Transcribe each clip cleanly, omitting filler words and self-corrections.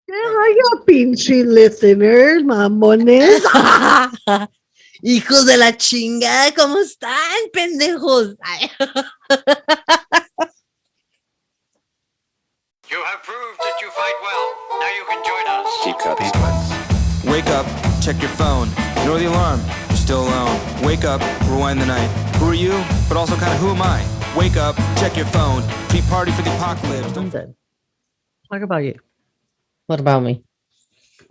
Vaya pinche listeners, mamones. Hijos de la chingada, ¿cómo están, pendejos? Ay. You have proved that you fight well. Now you can join us. Keep cup sequence. Wake up, check your phone. Ignore the alarm. You're still alone. Wake up, rewind the night. Who are you? But also kind of who am I? Wake up, check your phone. Pre-party for the apocalypse. I'm done. Talk about you. What about me?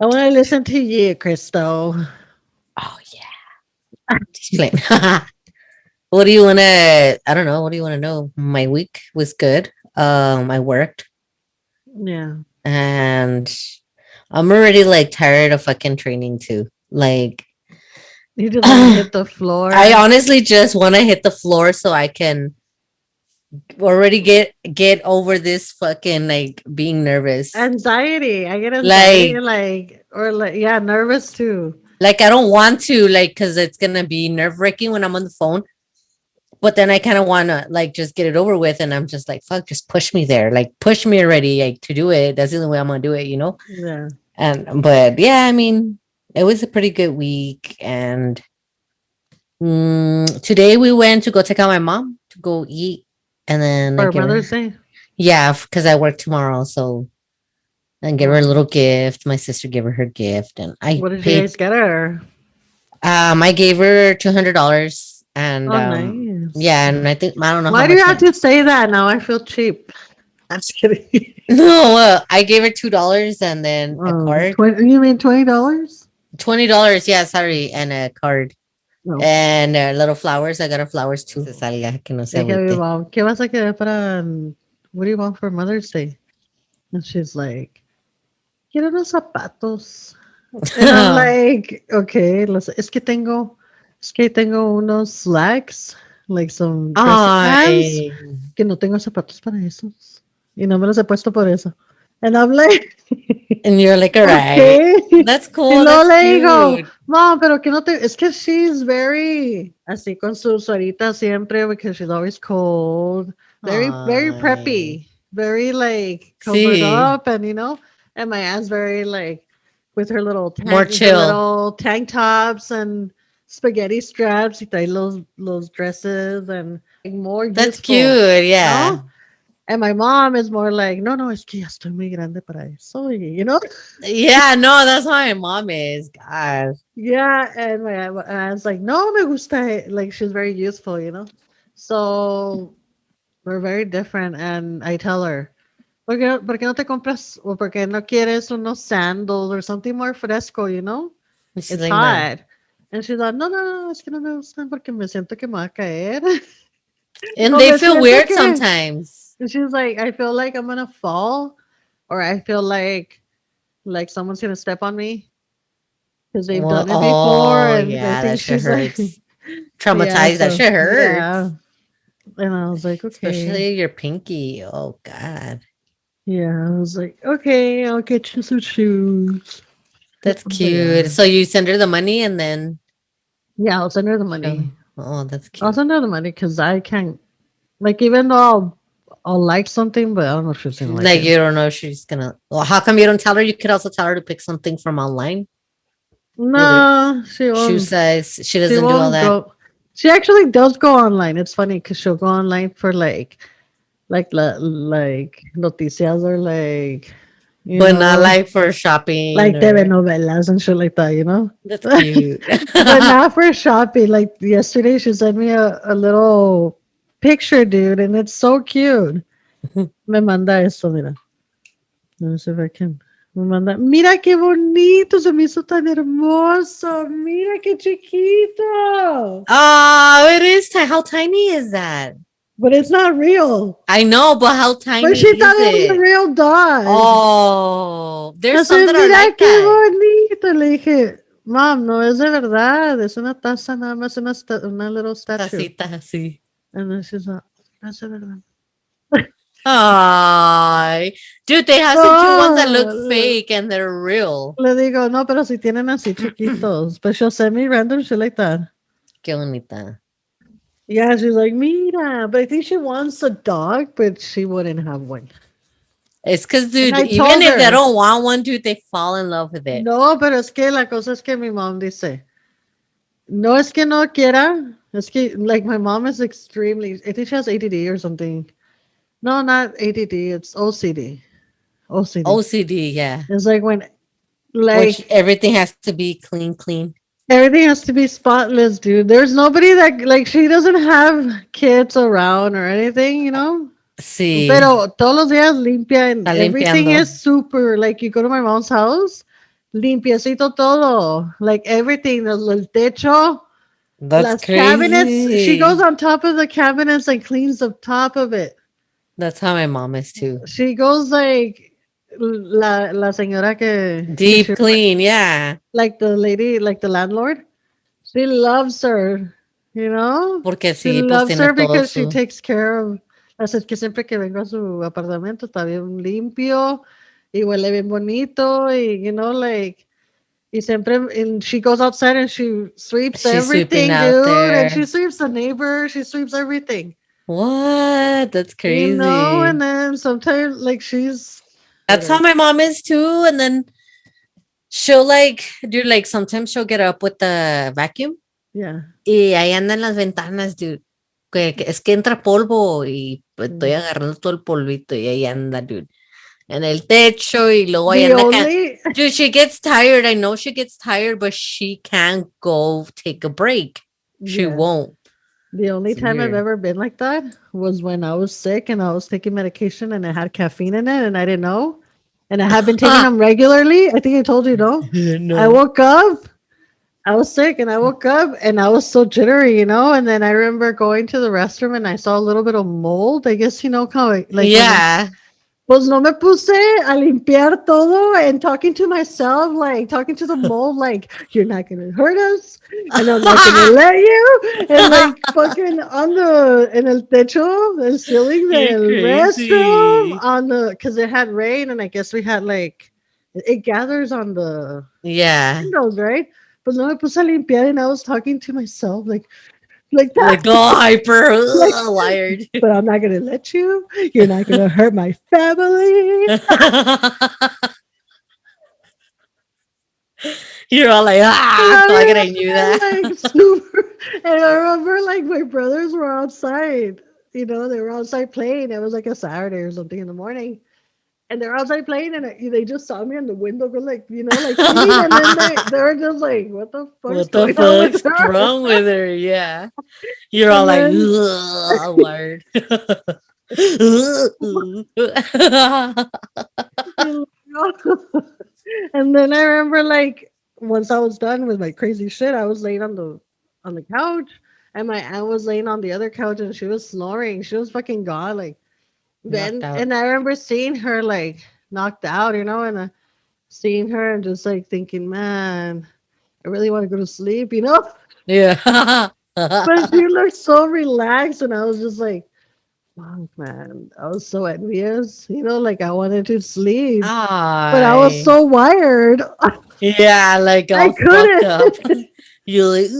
I want to listen to you, Crystal. Oh, yeah. Explain. What do you want to, I don't know. What do you want to know? My week was good. I worked Yeah. and I'm already like tired of fucking training too. Like, You just want to hit the floor. I honestly just want to hit the floor so I can already get over this fucking like being nervous. Anxiety. I get anxiety, yeah, nervous too. Like I don't want to, like, because it's gonna be nerve-wracking when I'm on the phone. But then I kind of want to like just get it over with, and I'm just like, fuck, just push me there, like push me already, like to do it. That's the only way I'm gonna do it, you know. Yeah. And but yeah, I mean, it was a pretty good week, and today we went to go check out my mom to go eat, and then I For give her, Mother's Day. yeah, because I work tomorrow, so and give her a little gift. My sister gave her gift, and I What did you paid. guys get her? I gave her $200, and Oh, nice. yeah, and I think I don't know how Why do you much. have to say that now? I feel cheap. I'm just kidding. No, I gave her $2 and then a card. 20, you mean $20? $20, yeah, sorry, and a card. No. And little flowers. I got her flowers too. Se salga, que no se Dije a mi agüite. mom, ¿qué vas a querer para, what do you want for Mother's Day? And she's like, quiero unos zapatos. And I'm like, okay, es que tengo unos slacks, like some dress pants, Ay. que no tengo zapatos para esos. Y no me los he puesto por eso. And I'm like, And you're like, all right, okay. that's Y cool. luego That's le digo, cute. mom, pero que no te, es que she's very, así con su suerita siempre, because she's always cold. Very Ay. preppy, very like covered Sí. up, and and my aunt's very like with her little More chill. little tank tops and spaghetti straps, y trae los dresses and like, more That's useful, cute. Yeah. ¿no? And my mom is more like, no, es que ya estoy muy grande para eso, you know? Yeah, no, that's how my mom is. God. Yeah, and my aunt's like, no, me gusta, like she's very useful, So we're very different, and I tell her, por qué no te compras, o por qué no quieres unos sandals or something more fresco, And she's It's like, no. hot. And she's like, no, es que no me gustan porque me siento que me va a caer. And O they me feel siento weird que, sometimes. and she's like, I feel like I'm gonna fall, or I feel like someone's gonna step on me because they've Well, done it before, oh, and I yeah, that think shit she's like, hurts. yeah, Traumatized. That so shit hurts. yeah. And I was like, okay, Especially your pinky. Oh, God. yeah. I was like, okay, I'll get you some shoes. That's But cute. yeah, So you send her the money and then. yeah, I'll send her the Oh, money. oh, that's I'll cute. send her the money because I can't, like, even though I'll like something, but I don't know if she's gonna like Like, it. you don't know if she's gonna. Well, how come you don't tell her? You could also tell her to pick something from online. No, she Shoe won't. size. She She doesn't do all won't that. go. She actually does go online. It's funny because she'll go online for like noticias or like But not like for shopping like or. telenovelas and shit like that. That's cute. But not for shopping. Like yesterday, she sent me a little picture, dude, and it's so cute. Me manda esto, mira. Let me see if I can. Me manda. Mira qué bonito, se me hizo tan hermoso. Mira qué chiquito. Oh, it is. How tiny is that? But it's not real. I know, but how tiny But she is thought it was a it? real dog. Oh, there's some Entonces, that are mira like qué that. bonito. Le dije, Mom, no es de verdad. Es una taza, nada más una little statue. Tacita, sí. And then she's like, no es de verdad. Ay, dude, they have some cute ones that look No, fake and they're real. le digo, no, pero si tienen así chiquitos. But she'll send me random shit like that. Qué bonita. Yeah, she's like, mira. But I think she wants a dog, but she wouldn't have one. It's because, dude, I even told if they her. don't want one, dude, they fall in love with it. No, pero es que la cosa es que mi mom dice, no es que no quiera, es que, like, my mom is extremely, I think she has ADD or something. No, not ADD, it's OCD. OCD. OCD, yeah. It's like when, Which like, everything has to be clean. everything has to be spotless, dude. There's nobody that, like, she doesn't have kids around or anything, you know? Sí, Pero todos los días limpia and está everything limpiando. is super, like, you go to my mom's house, limpiecito todo. Like, everything, el techo, That's las cabinets. She goes crazy. on top of the cabinets and cleans the top of it. That's how my mom is too. She goes like la señora que Deep she, clean, yeah. like the lady, like the landlord. She loves her, you know? Porque She sí, pues loves tiene her todo because she su. takes care of. Así que siempre que vengo a su apartamento está bien limpio y huele bien bonito y, you know, like, y siempre, and she goes outside and she sweeps She's sweeping everything, out dude, and she there. sweeps the neighbor, she sweeps everything, What? That's you know, crazy. and then sometimes, like, she's, That's how whatever. my mom is too. And then she'll like, dude, like sometimes she'll get up with the vacuum Yeah. y ahí anda en las ventanas, dude. Es que entra polvo y pues, estoy Mm. agarrando todo el polvito y ahí anda, dude. En el techo y luego ahí The anda. only, Dude, she gets tired. I know she gets tired, but she can't go take a break. She yeah. won't. The only It's time I've weird. ever been like that was when I was sick and I was taking medication and it had caffeine in it and I didn't know. And I have been taking them regularly. I think I told you, no? I No. woke up, I was sick and I woke up and I was so jittery, you know? And then I remember going to the restroom and I saw a little bit of mold. I guess, you know, kind of like when Yeah. pues no me puse a limpiar todo and talking to myself, like talking to the mold, like, you're not going to hurt us and I'm not going to let you. And like fucking on the, in el techo, the ceiling You're del restroom, crazy. on the, because it had rain and I guess we had like, it gathers on the Yeah. windows, right? But no me puse a limpiar and I was talking to myself, like that. Like all hyper Like, wired. but I'm not going to let you. You're not going to hurt my family. You're all like, And ah, I fucking I knew remember, that. like, super, and I remember, like, my brothers were outside. You know, they were outside playing. It was like a Saturday or something in the morning, and they're outside playing, and they just saw me in the window, go like, you know, like cleaning, and then they were just like, "What the fuck's What the going on with fuck's her?" wrong with her? Yeah. You're all And like, then, wired. and then I remember, like, once I was done with my crazy shit, I was laying on the couch, and my aunt was laying on the other couch, and she was snoring. She was fucking gone, like. Knocked Then out. and I remember seeing her like knocked out, you know, and seeing her and just like thinking, man, I really want to go to sleep, you know. Yeah. But she looked so relaxed, and I was just like, fuck, man, I was so envious, you know, like I wanted to sleep, but I was Ay. so wired, Yeah, like I all fucked up. couldn't. You're like,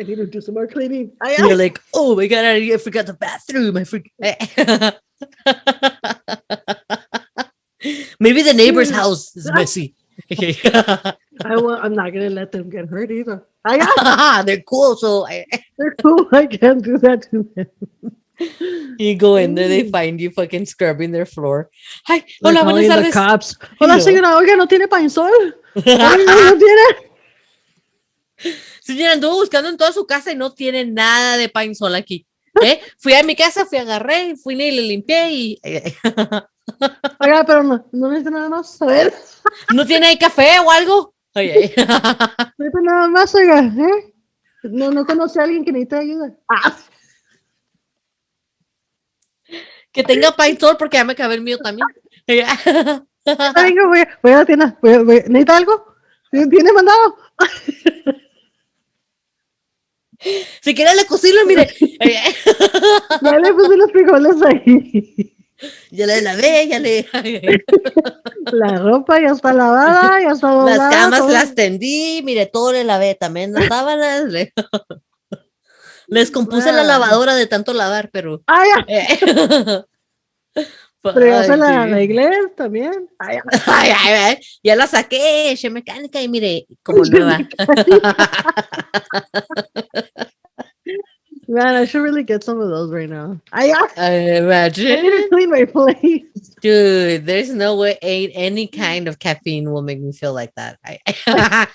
I need to do some more cleaning. you're like, oh my god, I forgot the bathroom. I forgot. Maybe the neighbor's house is messy. I'm not gonna let them get hurt either. I They're cool, so They're cool. I can't do that to them. you go in there, they find you fucking scrubbing their floor. Hi, They're hola, buenas calling the tardes. cops. Hola, Yeah. señora, oiga, ¿no tiene pañsol? Oiga, ¿no tiene? Señora, anduvo buscando en toda su casa y no tiene nada de Pine Sol aquí. Fui a mi casa, agarré, fui y le limpié y... Oiga, pero no necesito nada más. A ver, ¿No tiene ahí café o algo? Oye. no necesito nada más, oiga. ¿Eh? No conoce a alguien que necesite ayuda. Que tenga Pine Sol porque ya me acabé el mío también. Venga, voy a la tienda. ¿Necesita algo? ¿Tiene mandado? Si quiere le cocino, mire. Ya le puse los frijoles ahí. Ya le lavé, ya le... La ropa ya está lavada, ya está doblada. Las camas todo. las tendí, mire, todo le lavé, también las sábanas. Les compuse la Man. lavadora de tanto lavar, pero... Ah, ya. Pero ya se Fuck, la dude. arreglé también. Ay, Ay, ay, ay, ya la saqué, che mecánica y mire, como nueva. man, I should really get some of those right now. I need to Imagine. clean my place. Dude, there's no way any kind of caffeine will make me feel like that. I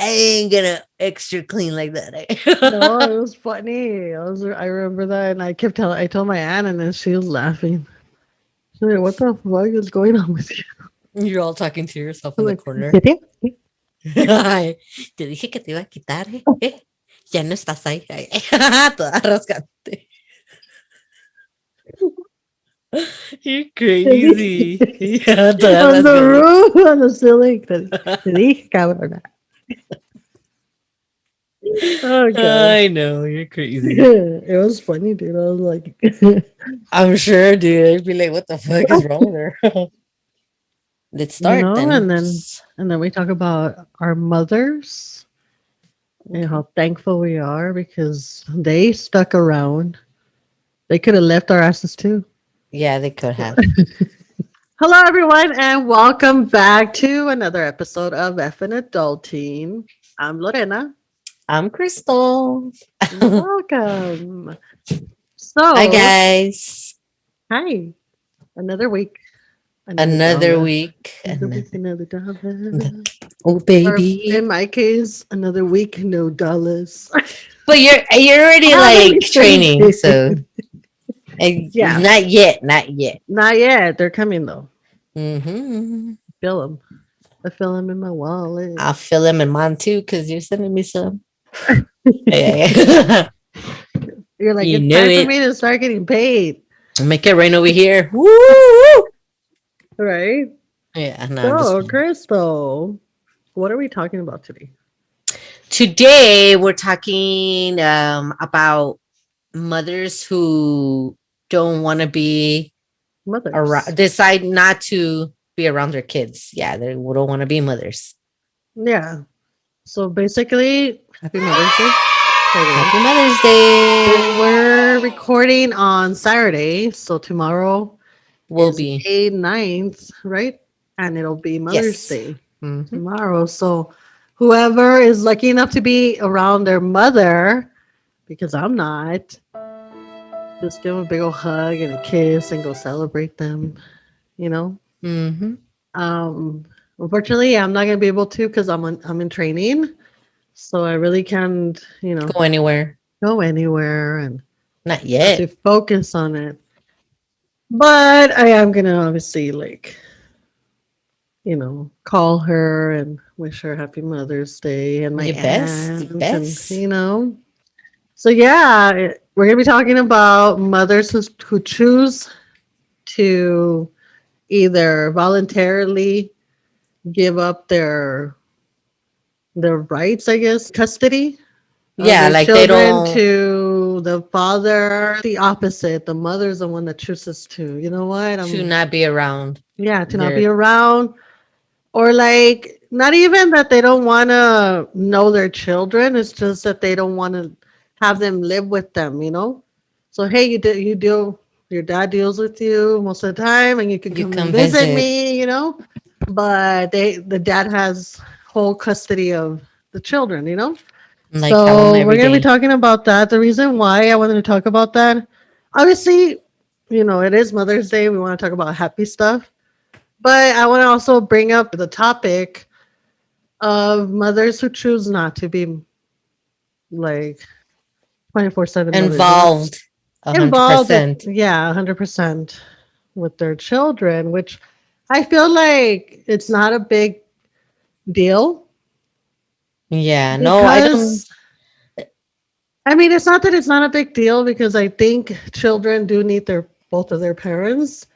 ain't gonna extra clean like that. No, it was funny. I remember that, and I told my aunt, and then she was laughing. She's like, "What the fuck is going on with you?" You're all talking to yourself I'm in the like, corner. "¿Qué Ay, te dije que te iba a quitar, ¿eh? Ya no estás ahí. Ay, toda rascante. You're crazy. Ya, toda on the rascadita. roof, on the ceiling. Te dije, cabrona. Oh god. I know, you're crazy. It was funny, dude. I was like, I'm sure, dude. I'd be like, what the fuck is wrong with her? Let's start then. and then we talk about our mothers and how thankful we are because they stuck around. They could have left our asses too. Yeah, they could have. Hello, everyone, and welcome back to another episode of FINADULTING. I'm Lorena. I'm Crystal. Welcome. So, Hi, guys. hi. Another week. Another dollar. week. Another week, another dollar. Oh, Or baby. in my case, another week, no dollars. But you're already How many like training, things? so Yeah. not yet, not yet. Not yet. They're coming though. Mm-hmm. Feel them. I feel them in my wallet. I'll fill them in mine too because you're sending me some. Yeah. You're like, You it's know time for it. me to start getting paid. Make it rain over here. Woo! Right? Yeah, no, I'm So, just Crystal, what are we talking about today? today we're talking about mothers who don't want to be Mothers. around, decide not to be around their kids. Yeah, they don't want to be mothers. Yeah. So basically, happy Mother's Day. Happy Mother's Day. We're recording on Saturday, so tomorrow Will is be. May 9th, right? And it'll be Mother's Yes. Day Mhm. tomorrow. So whoever is lucky enough to be around their mother, because I'm not, just give them a big old hug and a kiss and go celebrate them, you know? Mhm. Unfortunately, I'm not gonna be able to because I'm in training. So I really can't, Go anywhere. go anywhere and Not have yet. to focus on it. But I am gonna obviously call her and wish her happy Mother's Day and my The best, the aunt best. and So yeah, we're gonna be talking about mothers who choose to either voluntarily give up their rights, I guess, custody of Yeah, their like they children don't to the father. The opposite, the mother's the one that chooses to. You know what? to not be around. To not their- be around, or like not even that they don't want to know their children. It's just that they don't want to have them live with them. So hey, you deal. Your dad deals with you most of the time, and you can You come come and visit visit. me. But the dad has whole custody of the children. Like have them So every we're gonna be day. talking about that. The reason why I wanted to talk about that, obviously, it is Mother's Day. We want to talk about happy stuff, but I want to also bring up the topic of mothers who choose not to be like 24/7 Involved. involved. 100%. Yeah, 100% with their children, which I feel like it's not a big deal. Yeah. No, I don't. Because I mean, it's not that it's not a big deal because I think children do need both of their parents,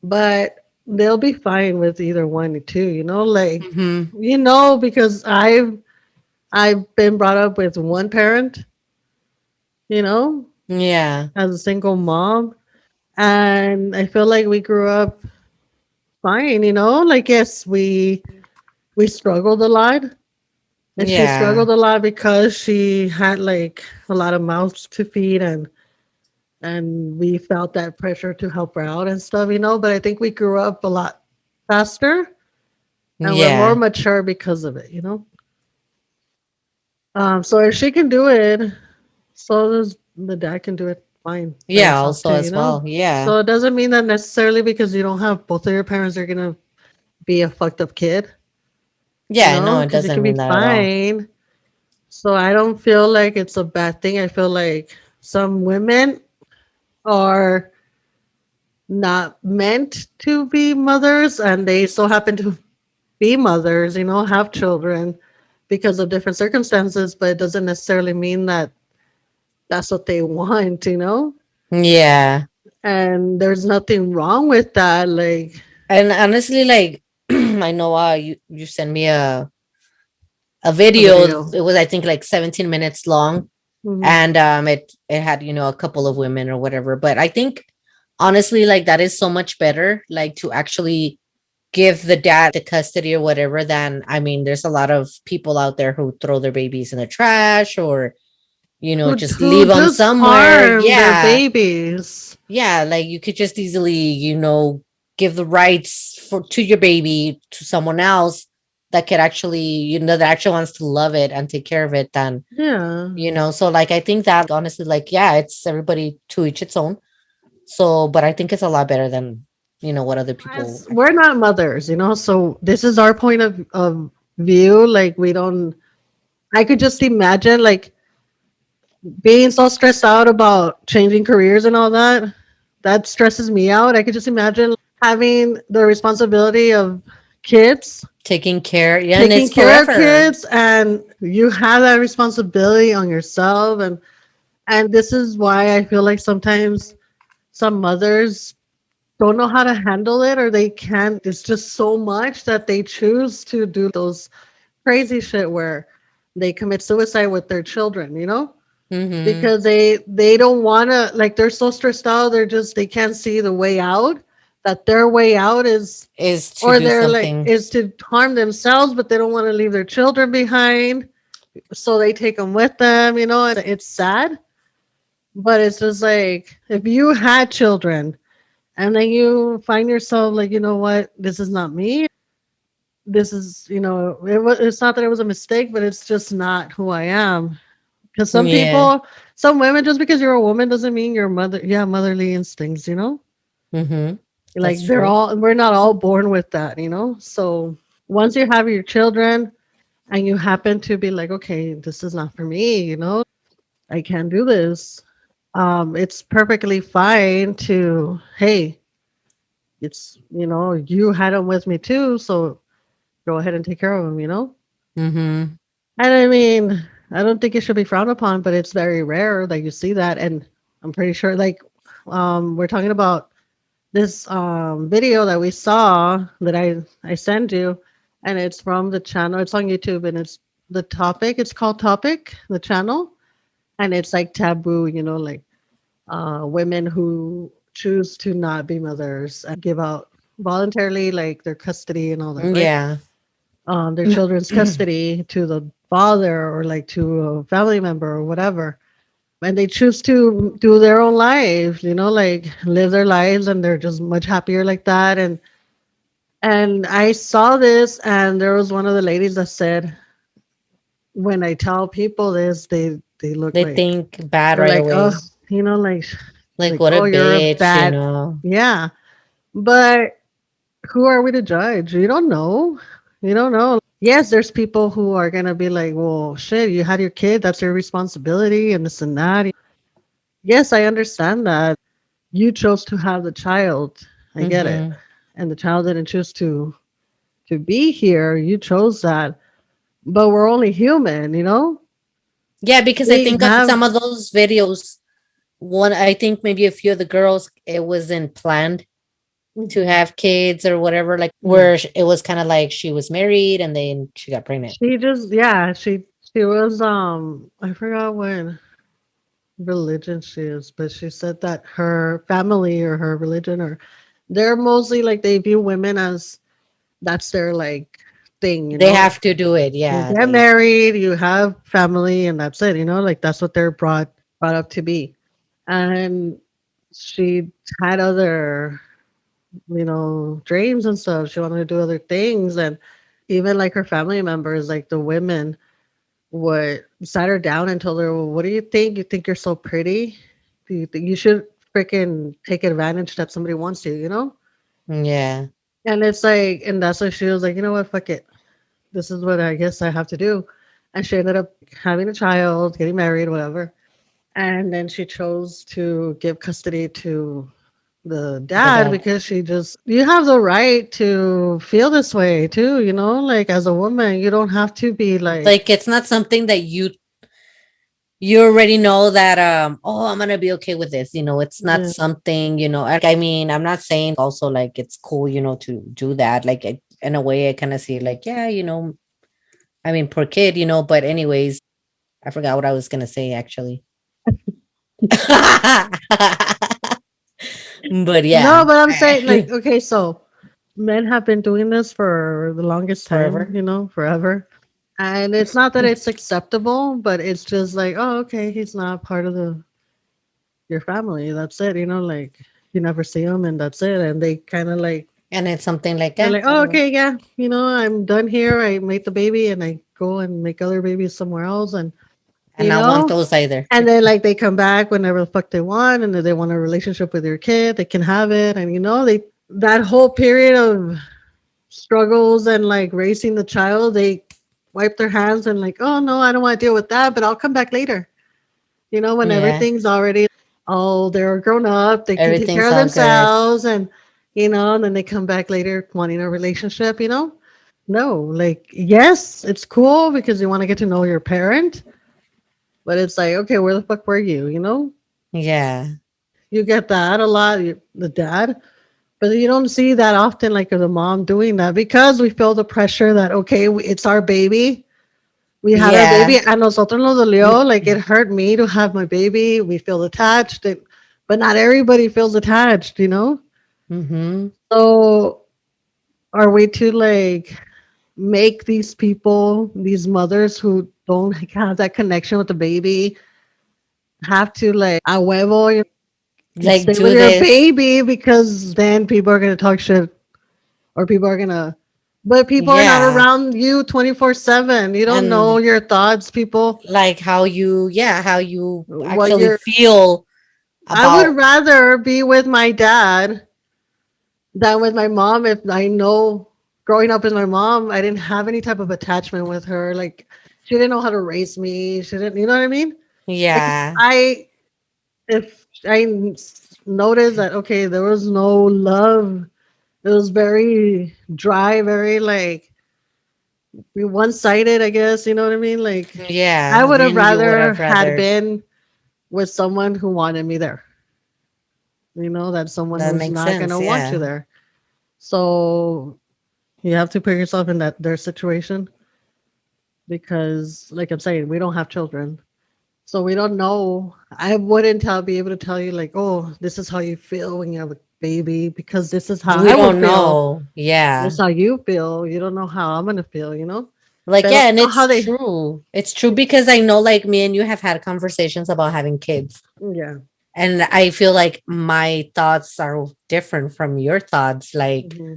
but they'll be fine with either one too. Mhm. Because I've been brought up with one parent, you know, Yeah. as a single mom, and I feel like we grew up fine. Like yes, we struggled a lot. And she Yeah. struggled a lot because she had like a lot of mouths to feed, and and we felt that pressure to help her out and stuff. But I think we grew up a lot faster and we're more Yeah. mature because of it. So if she can do it, so does the dad can do it fine by Yeah, himself also too. as well. Yeah. So it doesn't mean that necessarily because you don't have both of your parents are gonna be a fucked up kid, Yeah, no, it because you doesn't can be mean that at all. fine. So I don't feel like it's a bad thing. I feel like some women are not meant to be mothers and they so happen to be mothers, have children because of different circumstances, but it doesn't necessarily mean that that's what they want. Yeah. And there's nothing wrong with that. Like, And honestly, like I know you sent me a a video. video. It was I think like 17 minutes long, Mhm. and it had a couple of women or whatever. But I think honestly, like that is so much better, like to actually give the dad the custody or whatever. Than I mean, there's a lot of people out there who throw their babies in the trash or just Who leave them just somewhere. harm their Yeah, babies. yeah, like you could just easily give the rights to your baby to someone else that could actually that actually wants to love it and take care of it. Than Yeah. so like I think that honestly, like, yeah, it's everybody to each its own. So but I think it's a lot better than what other people As we're not mothers, so this is our point of view. Like, we don't, I could just imagine, like, being so stressed out about changing careers and all that. That stresses me out. I could just imagine having the responsibility of kids, taking care. Yeah, and taking it's care of forever. kids, and you have that responsibility on yourself. And this is why I feel like sometimes some mothers don't know how to handle it, or they can't. It's just so much that they choose to do those crazy shit where they commit suicide with their children, Mm-hmm. because they don't want to, like, they're so stressed out, they can't see the way out, that their way out is, Is to or do they're like, something. is to harm themselves, but they don't want to leave their children behind, so they take them with them, and it's sad. But it's just like, if you had children and then you find yourself like, you know what, this is not me, this it's not that it was a mistake, but it's just not who I am. Because Yeah. some women, just because you're a woman doesn't mean you're mother you have motherly instincts. Mm-hmm. That's Like, true. we're not all born with that. So once you have your children and you happen to be like, okay, this is not for me, I can't do this. It's perfectly fine to, hey, you had them with me too, so go ahead and take care of them. Mm-hmm. And I mean, I don't think it should be frowned upon, but it's very rare that you see that. And I'm pretty sure, like, we're talking about this video that we saw that I sent you, and it's from the channel. It's on YouTube, and it's called Topic, the channel, and it's like taboo, like women who choose to not be mothers and give out voluntarily, like, their custody and all that, right? Yeah. Their children's custody to the father, or like to a family member or whatever. And they choose to do their own life, like live their lives, and they're just much happier like that. And I saw this, and there was one of the ladies that said, when I tell people this, they look They like, think bad they're right like, oh, away. like, Like what a oh, you're a bitch. bad, yeah. But who are we to judge? You don't know. You don't know. Yes, there's people who are gonna be like, well, shit, you had your kid, that's your responsibility, and this and that. Yes, I understand that. You chose to have the child. I get it. Mm-hmm. And the child didn't choose to be here. You chose that. But we're only human. Yeah, because I We think on have some of those videos, one I think maybe a few of the girls, it wasn't planned to Mhm. have kids or whatever, like Yeah. where it was kind of like she was married and then she got pregnant. She just, yeah, she was, I forgot what religion she is, but she said that her family, or her religion, or they're mostly like, they view women as, that's their, like, thing, They have to do it. you Yeah. get married, you have family, and that's it, like, that's what they're brought up to be. And she had other, dreams and stuff. She wanted to do other things. And even like her family members, like the women, would sat her down and told her, well, what do you think? You think you're so pretty? Do you think you should freaking take advantage that somebody wants you, you know? Yeah. And it's like, and that's why she was like, you know what, fuck it. This is what I guess I have to do. And she ended up having a child, getting married, whatever. And then she chose to give custody to the The dad dad. because you have the right to feel this way too, like as a woman, you don't have to be like, Like it's not something that you already know that oh, I'm gonna be okay with this. It's not yeah. something, I mean, I'm not saying also like it's cool, to do that. Like in a way I kind of see like, yeah, I mean, poor kid, but anyways, I forgot what I was gonna say actually. But No, yeah. but I'm saying like, okay, so men have been doing this for the longest time, Forever. forever. And it's not that it's acceptable, but it's just like, oh, okay, he's not part of the your family. That's it, like you never see him and that's it. And they kind of like And it's something like, they're yeah, like, oh, whatever. okay, yeah, I'm done here. I made the baby and I go and make other babies somewhere else, and And you not want know, those either. and then like they come back whenever the fuck they want, and if they want a relationship with your kid, they can have it, and they that whole period of struggles and like raising the child, they wipe their hands and like, oh no, I don't want to deal with that, but I'll come back later. When Yeah. everything's already, oh, they're grown up, they can take care Everything's of all good. themselves, and and then they come back later wanting a relationship. No, like yes, it's cool because you want to get to know your parent, but it's like, okay, where the fuck were you? Yeah. You get that a lot, the dad, but you don't see that often, like the mom doing that because we feel the pressure that okay, it's our baby. We had our Yeah. baby, and nosotros nos dolió. Like it hurt me to have my baby. We feel attached, but not everybody feels attached. Mm-hmm. So are we to like make these people, these mothers who don't have that connection with the baby, have to like a huevo, Like stay with do your this. baby because then people are gonna talk shit or people are gonna but people are not Yeah. around you 24/7. You don't know And your thoughts, people. like how you What actually you're feel I would about. rather be with my dad than with my mom if I know growing up with my mom, I didn't have any type of attachment with her. Like she didn't know how to raise me. She didn't, you know what I mean? Like Yeah. if I noticed that okay, there was no love. It was very dry, very like one sided, I guess. You know what I mean? Like I Yeah. would have Then you would rather have had rather. been with someone who wanted me there. That someone That who's makes not gonna sense. want you Yeah. there. So you have to put yourself in that their situation because, like I'm saying, we don't have children, so we don't know. I wouldn't be able to tell you like, oh, this is how you feel when you have a baby because this is how We I would don't feel. know. Yeah. This is how you feel. You don't know how I'm gonna feel. Like, Pero yeah, and you know how it's they, true. It's true because I know like me and you have had conversations about having kids. yeah. And I feel like my thoughts are different from your thoughts. Like Hmm.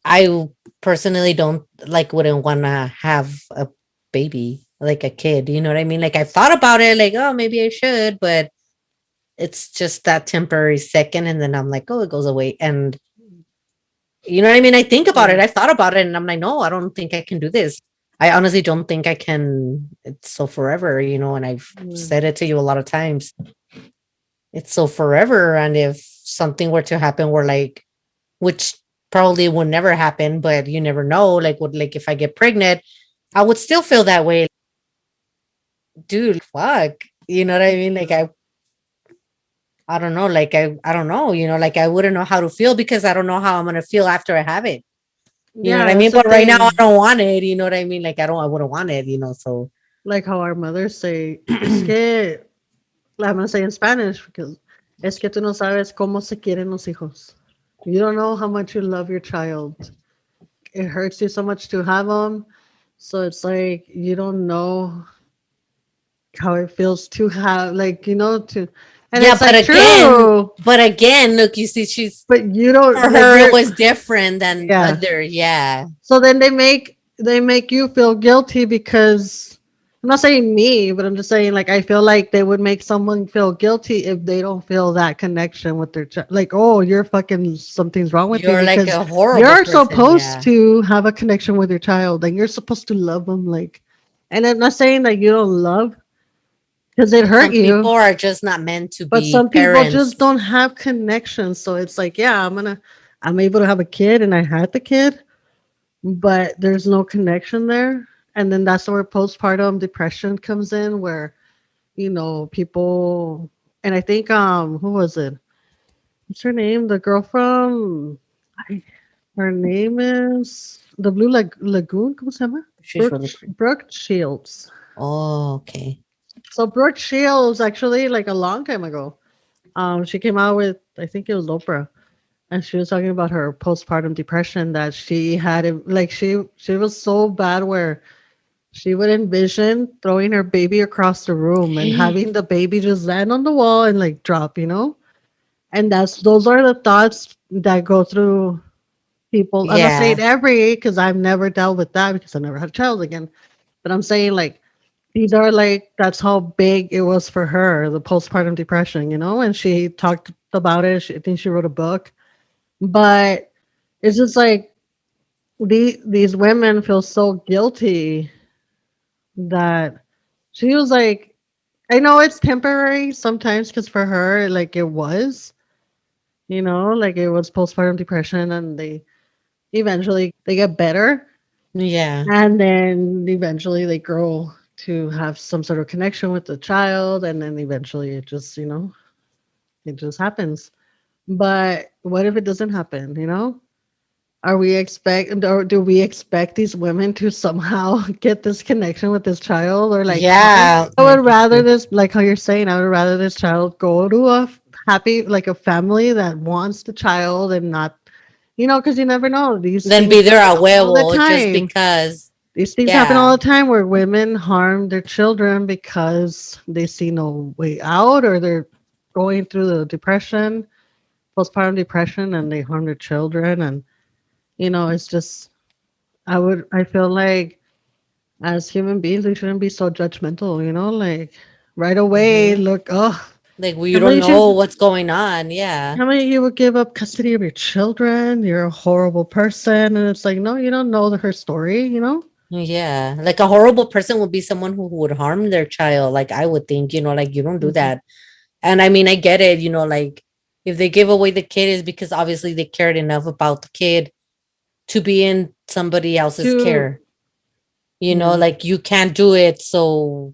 I personally don't like wouldn't want to have a baby, like a kid. You know what I mean? Like I thought about it, like, oh, maybe I should, but it's just that temporary second. And then I'm like, oh, it goes away. And you know what I mean? I think about Yeah. it. I thought about it and I'm like, no, I don't think I can do this. I honestly don't think I can. It's so forever, and I've Yeah. said it to you a lot of times. It's so forever. And if something were to happen where like, which probably would never happen, but you never know, like if I get pregnant, I would still feel that way. Dude, fuck. You know what I mean? Like I don't know, like I don't know, like I wouldn't know how to feel because I don't know how I'm gonna feel after I have it. You know what Yeah, I that's mean? the But right now I thing. don't want it, you know what I mean? Like I wouldn't want it, so Like how our mothers say, es que, I'm gonna say in Spanish because es que tú no sabes cómo se quieren los hijos. You don't know how much you love your child. It hurts you so much to have them. So it's like you don't know how it feels to have, like, to. And Yeah, it's like true, but again, look, you see, she's but you for don't like her it you're was different than yeah. other. Yeah, So then they make you feel guilty because I'm not saying me, but I'm just saying like I feel like they would make someone feel guilty if they don't feel that connection with their child. Like, oh, you're fucking something's wrong with you you're like because a horrible you're person. supposed Yeah, to have a connection with your child and you're supposed to love them. Like, and I'm not saying that you don't love because it but hurt some people you, are just not meant to but be some people just parents. don't have connections. So it's like, yeah, I'm able to have a kid and I had the kid but there's no connection there. And then that's where postpartum depression comes in, where people. And I think who was it? What's her name? The girl from I- her name is the Blue Lagoon. ¿Cómo se llama? She's really pretty. Brooke Shields. Oh, okay. So Brooke Shields actually like a long time ago. She came out with I think it was Oprah, and she was talking about her postpartum depression that she had. Like she was so bad where she would envision throwing her baby across the room and having the baby just land on the wall and like drop. And those are the thoughts that go through people. I'm not saying Yeah, every because I've never dealt with that because I never had a child again. But I'm saying like these are like that's how big it was for her, the postpartum depression. And she talked about it. I think she wrote a book. But it's just like these women feel so guilty that she was like, I know it's temporary sometimes because for her, like it was, like it was postpartum depression and they get better yeah. and then eventually they grow to have some sort of connection with the child and then eventually it just happens. But what if it doesn't happen? Are we expect or do we expect these women to somehow get this connection with this child or like harm? Yeah. I would rather this like how you're saying, I would rather this child go to a happy like a family that wants the child and not because you never know. These Then things be there happen a all the huevo just time. because. These things happen all Yeah. the time where women harm their children because they see no way out or they're going through the depression, postpartum depression, and they harm their children. And, it's just I feel like as human beings, we shouldn't be so judgmental, like right away, Mhm. look, oh, Like we how don't many know should, what's going on. Yeah. how many of you would give up custody of your children? You're a horrible person. And it's like, no, you don't know her story. Yeah. Like a horrible person would be someone who would harm their child. Like I would think, like you don't do Mhm. that. And I mean, I get it, like if they give away the kid is because obviously they cared enough about the kid to be in somebody else's To, care. yeah. Like you can't do it. So Yeah.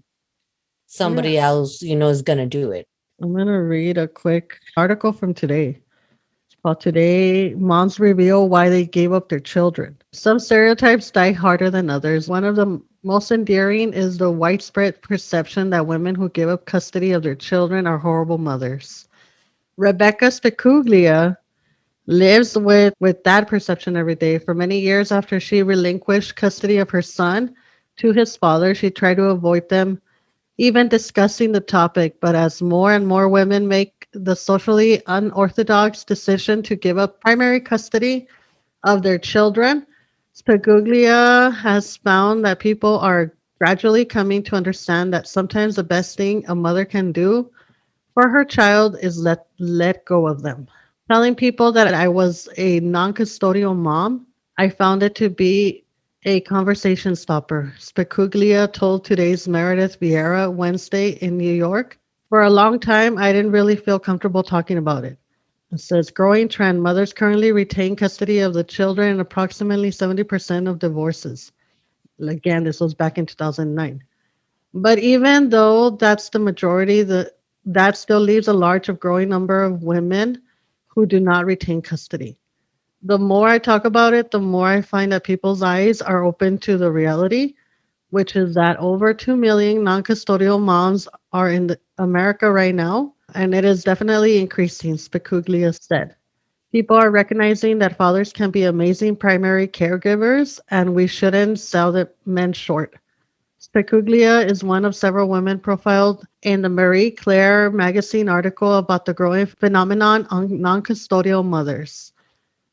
somebody else, is going to do it. I'm going to read a quick article from today. Well, today, moms reveal why they gave up their children. Some stereotypes die harder than others. One of the most endearing is the widespread perception that women who give up custody of their children are horrible mothers. Rebecca Spicuglia lives with that perception every day. For many years after she relinquished custody of her son to his father, she tried to avoid them even discussing the topic, but as more and more women make the socially unorthodox decision to give up primary custody of their children, Spaguglia has found that people are gradually coming to understand that sometimes the best thing a mother can do for her child is let go of them. Telling people that I was a non-custodial mom, I found it to be a conversation stopper, Spicuglia told today's Meredith Vieira Wednesday in New York. For a long time, I didn't really feel comfortable talking about it. It says growing trend. Mothers currently retain custody of the children in approximately 70% of divorces. Again, this was back in 2009. But even though that's the majority, that still leaves a large of growing number of women who do not retain custody. The more I talk about it, the more I find that people's eyes are open to the reality, which is that over 2 million non-custodial moms are in America right now, and it is definitely increasing, Spicuglia said. People are recognizing that fathers can be amazing primary caregivers, and we shouldn't sell the men short. Specuglia is one of several women profiled in the Marie Claire magazine article about the growing phenomenon on non-custodial mothers.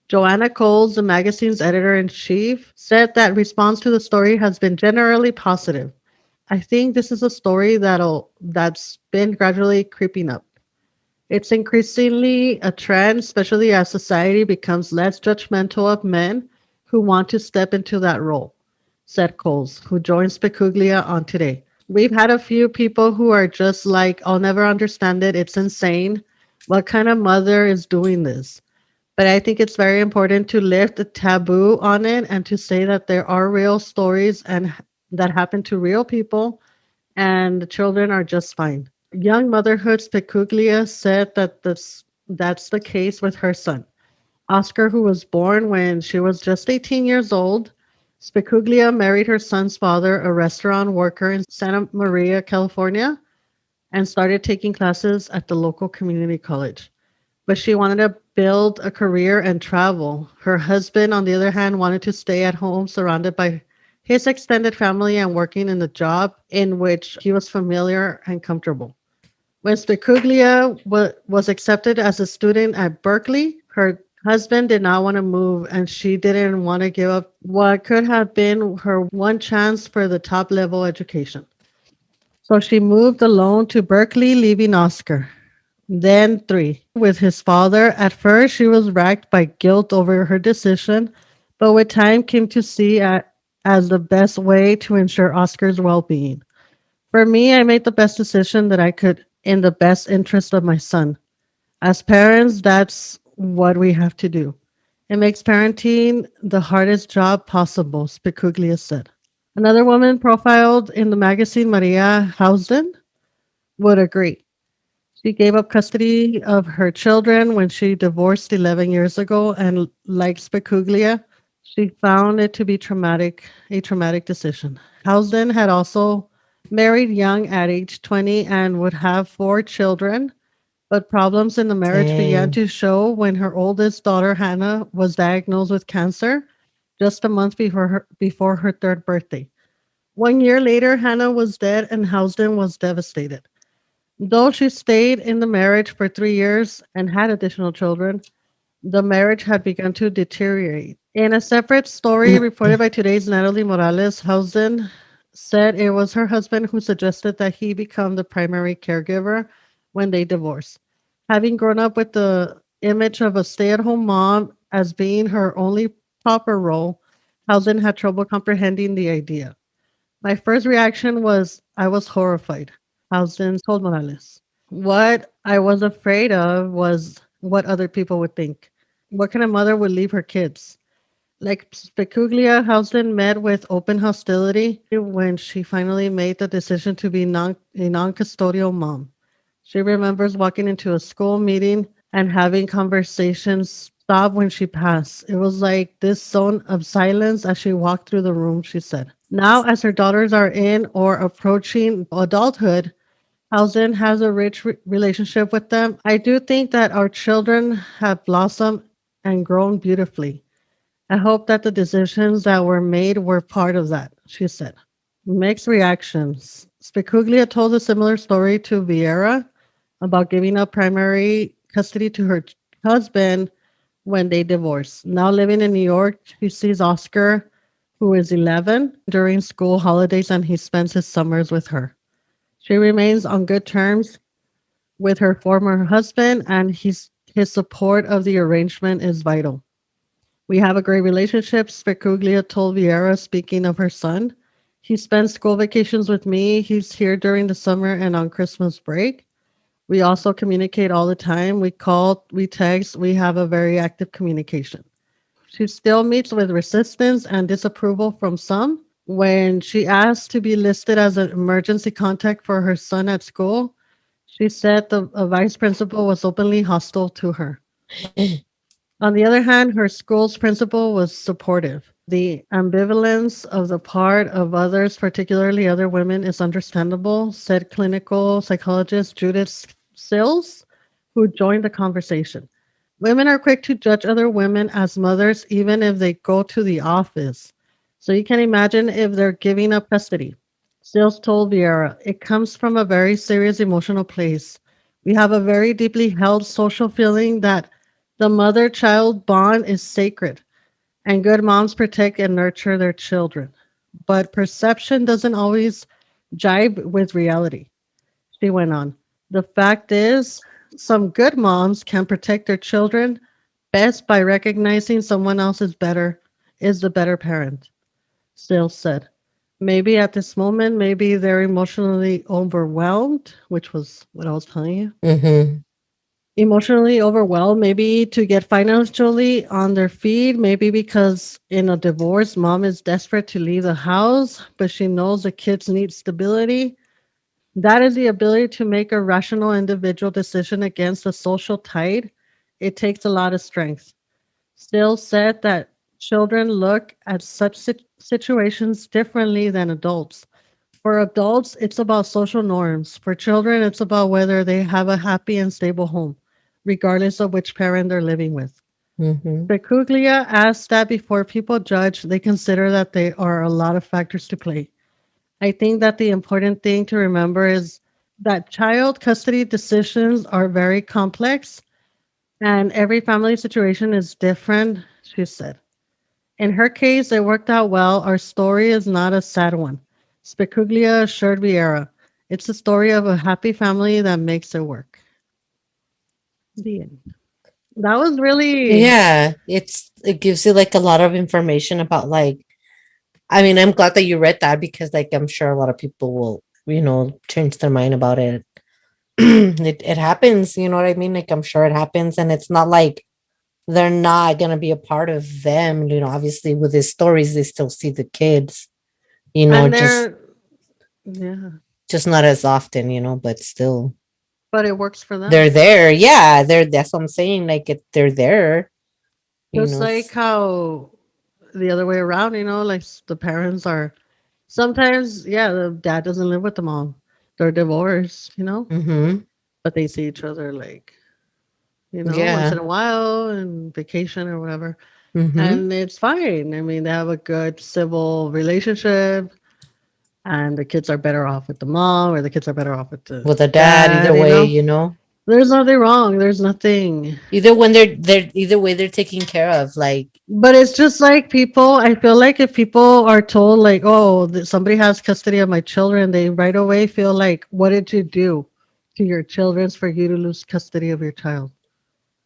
Joanna Coles, the magazine's editor in chief, said that response to the story has been generally positive. I think this is a story that's been gradually creeping up. It's increasingly a trend, especially as society becomes less judgmental of men who want to step into that role, said Coles, who joined Specuglia on today. We've had a few people who are just like, I'll never understand it. It's insane. What kind of mother is doing this? But I think it's very important to lift the taboo on it and to say that there are real stories and that happen to real people and the children are just fine. Young Motherhood Specuglia said that that's the case with her son. Oscar, who was born when she was just 18 years old, Specuglia married her son's father, a restaurant worker in Santa Maria, California, and started taking classes at the local community college. But she wanted to build a career and travel. Her husband, on the other hand, wanted to stay at home surrounded by his extended family and working in the job in which he was familiar and comfortable. When Spicuglia was accepted as a student at Berkeley, her husband did not want to move and she didn't want to give up what could have been her one chance for the top level education. So she moved alone to Berkeley, leaving Oscar. Then three. With his father, at first she was racked by guilt over her decision, but with time came to see it as the best way to ensure Oscar's well being. For me, I made the best decision that I could in the best interest of my son. As parents, that's what we have to do. It makes parenting the hardest job possible, Spicuglia said. Another woman profiled in the magazine, Maria Housden, would agree. She gave up custody of her children when she divorced 11 years ago, and like Spicuglia, she found it to be a traumatic decision. Housden had also married young at age 20 and would have four children, but problems in the marriage began Dang. to show when her oldest daughter, Hannah, was diagnosed with cancer just a month before her third birthday. 1 year later, Hannah was dead and Housden was devastated. Though she stayed in the marriage for 3 years and had additional children, the marriage had begun to deteriorate. In a separate story reported by today's Natalie Morales, Housen said it was her husband who suggested that he become the primary caregiver when they divorced. Having grown up with the image of a stay at home mom as being her only proper role, Housen had trouble comprehending the idea. My first reaction was I was horrified, Housen told Morales. What I was afraid of was what other people would think. What kind of mother would leave her kids? Like Specuglia, Housen met with open hostility when she finally made the decision to be a non-custodial mom. She remembers walking into a school meeting and having conversations stop when she passed. It was like this zone of silence as she walked through the room, she said. Now, as her daughters are in or approaching adulthood, Housen has a rich relationship with them. I do think that our children have blossomed and grown beautifully. I hope that the decisions that were made were part of that, she said. Mixed reactions. Spicuglia told a similar story to Vieira about giving up primary custody to her husband when they divorced. Now living in New York, she sees Oscar, who is 11, during school holidays and he spends his summers with her. She remains on good terms with her former husband, and his support of the arrangement is vital. We have a great relationship, Spicuglia told Vieira, speaking of her son. He spends school vacations with me. He's here during the summer and on Christmas break. We also communicate all the time. We call, we text, we have a very active communication. She still meets with resistance and disapproval from some. When she asked to be listed as an emergency contact for her son at school, she said the a vice principal was openly hostile to her. On the other hand, her school's principal was supportive. The ambivalence of the part of others, particularly other women, is understandable, said clinical psychologist Judith Sills, who joined the conversation. Women are quick to judge other women as mothers, even if they go to the office. So you can imagine if they're giving up custody. Sales told Vieira, it comes from a very serious emotional place. We have a very deeply held social feeling that the mother child bond is sacred and good moms protect and nurture their children. But perception doesn't always jibe with reality. She went on. The fact is, some good moms can protect their children best by recognizing someone else is the better parent. Still said. Maybe at this moment, maybe they're emotionally overwhelmed, which was what I was telling you. Mm-hmm. Emotionally overwhelmed, maybe to get financially on their feet, maybe because in a divorce, mom is desperate to leave the house, but she knows the kids need stability. That is the ability to make a rational individual decision against the social tide. It takes a lot of strength. Still said that children look at such situations differently than adults. For adults, it's about social norms. For children, it's about whether they have a happy and stable home, regardless of which parent they're living with. Mm-hmm. Becuglia asked that before people judge, they consider that there are a lot of factors to play. I think that the important thing to remember is that child custody decisions are very complex and every family situation is different, she said. In her case, it worked out well. Our story is not a sad one. Spicuglia assured Vieira. It's a story of a happy family that makes it work. The end. That was really, Yeah, it gives you like a lot of information about like, I mean, I'm glad that you read that because like I'm sure a lot of people will, change their mind about it. It happens, you know what I mean? Like I'm sure it happens and it's not like they're not gonna be a part of them, obviously with these stories they still see the kids, and just they're, yeah, just not as often, but still but it works for they're them. there. Yeah, that's what I'm saying. Like they're there, you Just know. like how the other way around, like the parents are sometimes, yeah, the dad doesn't live with the mom. They're divorced, Mm-hmm. but they see each other like, once in Yeah. a while and vacation or whatever. Mm-hmm. And it's fine. I mean, they have a good civil relationship, and the kids are better off with the mom, or the kids are better off with the With a dad, either dad. way, There's nothing wrong. There's nothing. either when they're either way they're taken care of. Like But it's just like people. I feel like if people are told, like, oh, somebody has custody of my children, they right away feel like, what did you do to your children for you to lose custody of your child?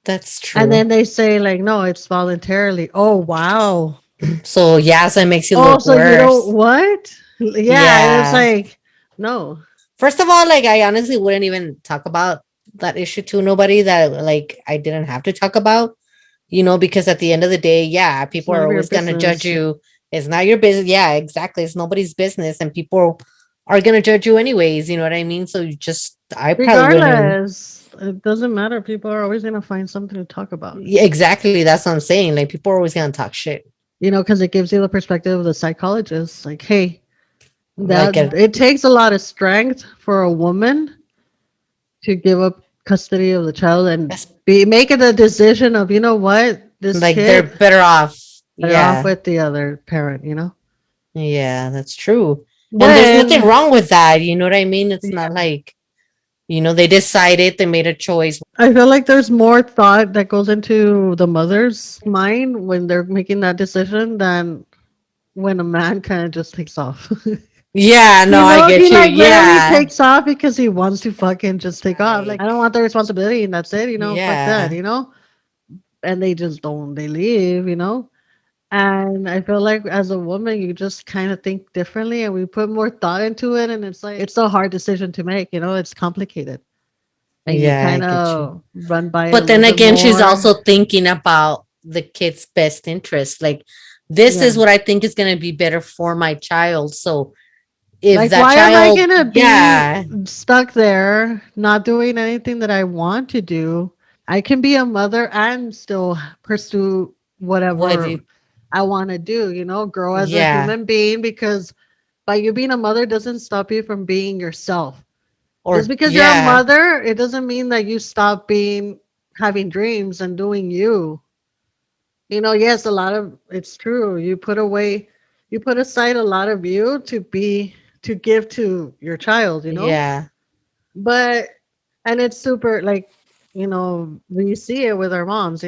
that's And true. then they say, like, no, it's voluntarily. Oh, wow. So yes, it makes you Oh, look so you don't worse. what? Yeah, it's Yeah. like no. First of all, like I honestly wouldn't even talk about that issue to nobody that like I didn't have to talk about, because at the end of the day, yeah, It's people none are of your always gonna judge business. you. It's not your business. Yeah, exactly. It's nobody's business, and people are gonna judge you anyways. You know what I mean? So I probably wouldn't even. Regardless, it doesn't matter. People are always gonna find something to talk about. Yeah, exactly. That's what I'm saying. Like people are always gonna talk shit. Because it gives you the perspective of the psychologist. Like, hey, Like that it takes a lot of strength for a woman to give up custody of the child and that's be making a decision of, what, this like they're kid better off. better off Yeah, with the other parent. yeah, that's true. And there's nothing When wrong with that. You know what I mean? It's yeah. not like they decided, they made a choice. I feel like there's more thought that goes into the mother's mind when they're making that decision than when a man kind of just takes off. Yeah, no, I He get you. like literally Yeah, takes off because he wants to fucking just take off. Like, right. I don't want the responsibility and that's it. Fuck Yeah, that. And they just don't, they leave. And I feel like as a woman, you just kind of think differently and we put more thought into it. And it's like, it's a hard decision to make, it's complicated. And you yeah, I kind get you. of run by it a But then little bit again, she's more. also thinking about the kid's best interest. Like, this Yeah. is what I think is going to be better for my child. So if Like, that why am I child, gonna be yeah, stuck there, not doing anything that I want to do? I can be a mother and still pursue what whatever you, I want to do, grow as a yeah, human being because by you being a mother doesn't stop you from being yourself. Just or because you're a yeah, mother, it doesn't mean that you stop having dreams and doing you. Yes, a lot of it's true. You put aside a lot of you to give to your child, you know? Yeah. But and it's super like, we see it with our moms,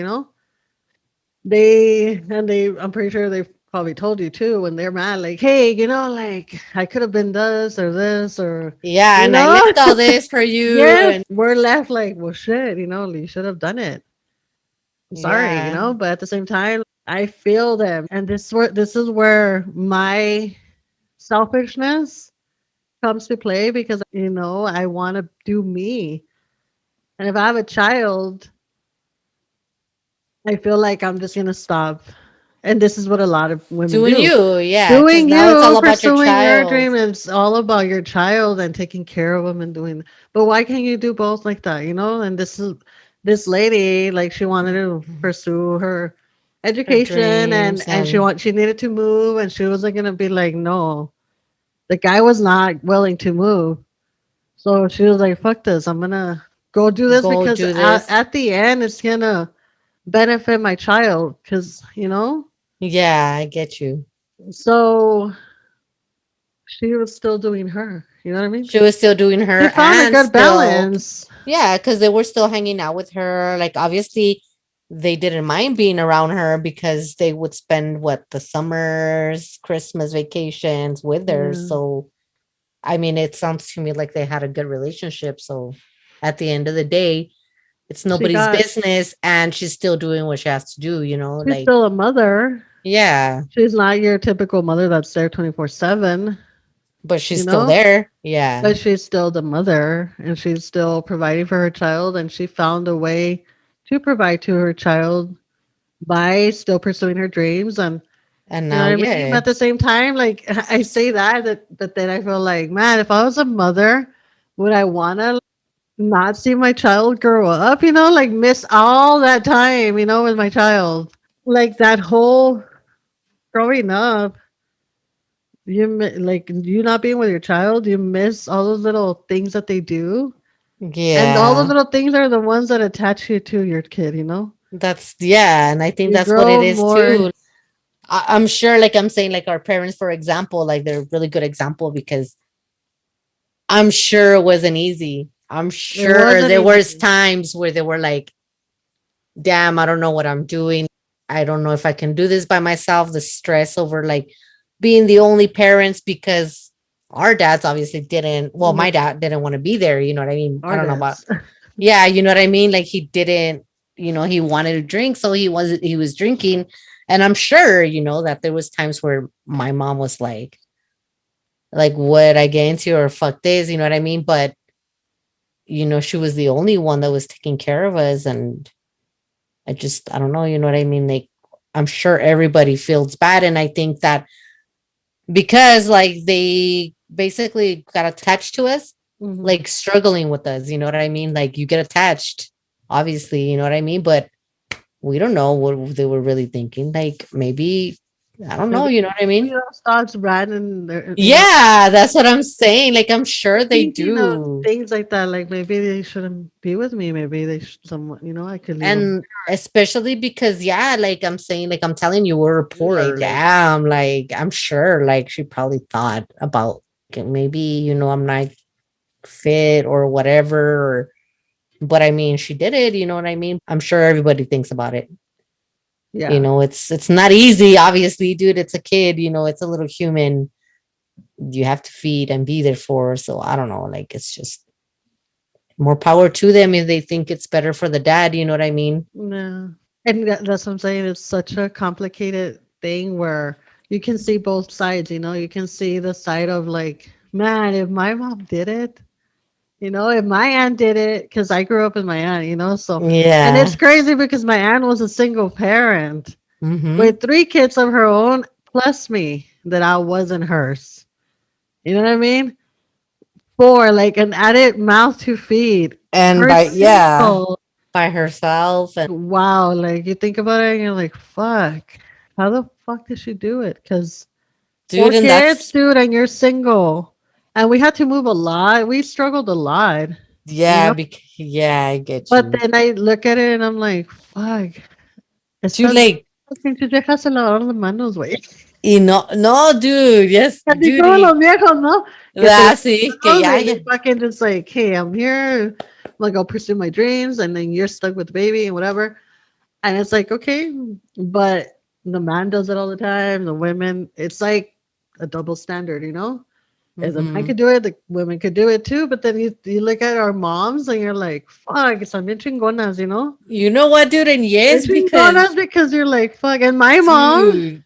they I'm pretty sure they probably told you too when they're mad, like, hey, like I could have been this or Yeah. you And I know left all this for you. yes, And we're left like, well, shit, you should have done it. I'm sorry, yeah. but at the same time, I feel them, and this is where my selfishness comes to play because I want to do me, and if I have a child, I feel like I'm just gonna stop, and this is what a lot of women Doing do. you. Yeah. Because Doing now it's all you, about your pursuing your child. dream, it's all about your child and taking care of them and doing. But why can't you do both like that? And this lady, like she wanted to pursue her Her education, and dreams. And she needed to move, and she wasn't gonna be like, no. The guy was not willing to move, so she was like, "Fuck this! I'm gonna go do this go because do this. at the end, it's gonna benefit my child." Because. Yeah. I get you. So she was still doing her. You know what I mean? She was still doing They her found a and good still, balance. yeah, because they were still hanging out with her. Like, obviously, they didn't mind being around her because they would spend what the summers, Christmas vacations with her. Yeah, So, I mean, it sounds to me like they had a good relationship. So, at the end of the day, it's she nobody's got. business, and she's still doing what she has to do, She's like, still a mother. yeah, She's not your typical mother that's there 24/7. but she's You still know, there. Yeah. but she's still the mother, and she's still providing for her child, and she found a way to provide to her child by still pursuing her dreams. And And you know now, what I mean. But yeah, at the same time, like I say that, but then I feel like, man, if I was a mother, would I wanna not see my child grow up? Like miss all that time, with my child, like that whole growing up. Like you not being with your child, you miss all those little things that they do, and all those yeah. little things are the ones that attach you to your kid. That's, yeah, and I think You that's what it grow is more. too. I'm sure, like I'm saying, like our parents, for example, like they're a really good example because I'm sure it wasn't easy. I'm It sure wasn't there was easy. times where they were like, damn, I don't know what I'm doing. I don't know if I can do this by myself. The stress over like being the only parents because our dads obviously didn't. Well, No, my dad didn't want to be there. You know what I mean? I don't know about, artists. yeah, you know what I mean? Like he didn't, he wanted to drink, so he was drinking. And I'm sure, that there was times where my mom was like, what I get into or fuck this, you know what I mean? But she was the only one that was taking care of us. And I don't know, you know what I mean? Like I'm sure everybody feels bad. And I think that because like they basically got attached to us, Mhm. like struggling with us, you know what I mean? Like you get attached, obviously, you know what I mean? But we don't know what they were really thinking. Like maybe, I don't know, Maybe you know what I mean? starts running there, Yeah, that's what I'm saying. Like I'm sure they thinking of do. things like that. Like maybe they shouldn't be with me. Maybe they someone, I could leave them. And especially because, yeah, like I'm saying, like I'm telling you, we're Like poor. Damn, like I'm sure, like she probably thought about, okay, maybe, I'm not fit or whatever. But I mean, she did it. You know what I mean? I'm sure everybody thinks about it. yeah, It's not easy, obviously, dude. It's a kid. It's a little human. You have to feed and be there for. So I don't know. Like it's just more power to them if they think it's better for the dad. You know what I mean? no. And that's what I'm saying. It's such a complicated thing where you can see both sides. You can see the side of like, man, if my mom did it, if my aunt did it, because I grew up with my aunt, so, and it's Yeah. crazy because my aunt was a single parent Mm-hmm. with 3 kids of her own, plus me, that I wasn't hers. You know what I mean? 4, like an added mouth to feed. And Her by, yeah, single. by herself. And Wow, like you think about it and you're like, fuck. How the fuck did she do it? Because dude, four and kids, that's, dude, and you're single. And we had to move a lot. We struggled a lot, you yeah, know? yeah, I get But you. then I look at it and I'm like, fuck. Dude, Estás like, que te dejas a lavar las manos, güey. no, dude, yes, Así dude. como los viejos, ¿no? get to That's it. Que ya, they ya. fucking just like, hey, I'm here. I'm like, I'll pursue my dreams, and then you're stuck with the baby and whatever. And it's like, okay, but the man does it all the time. The women, it's like a double standard, you know? If the man Mhm. could do it, the women could do it too. But then you look at our moms and you're like, fuck, it's bien chingonas, you know? You know what, dude? And They're yes, chingonas because, because you're like, fuck. And my mom,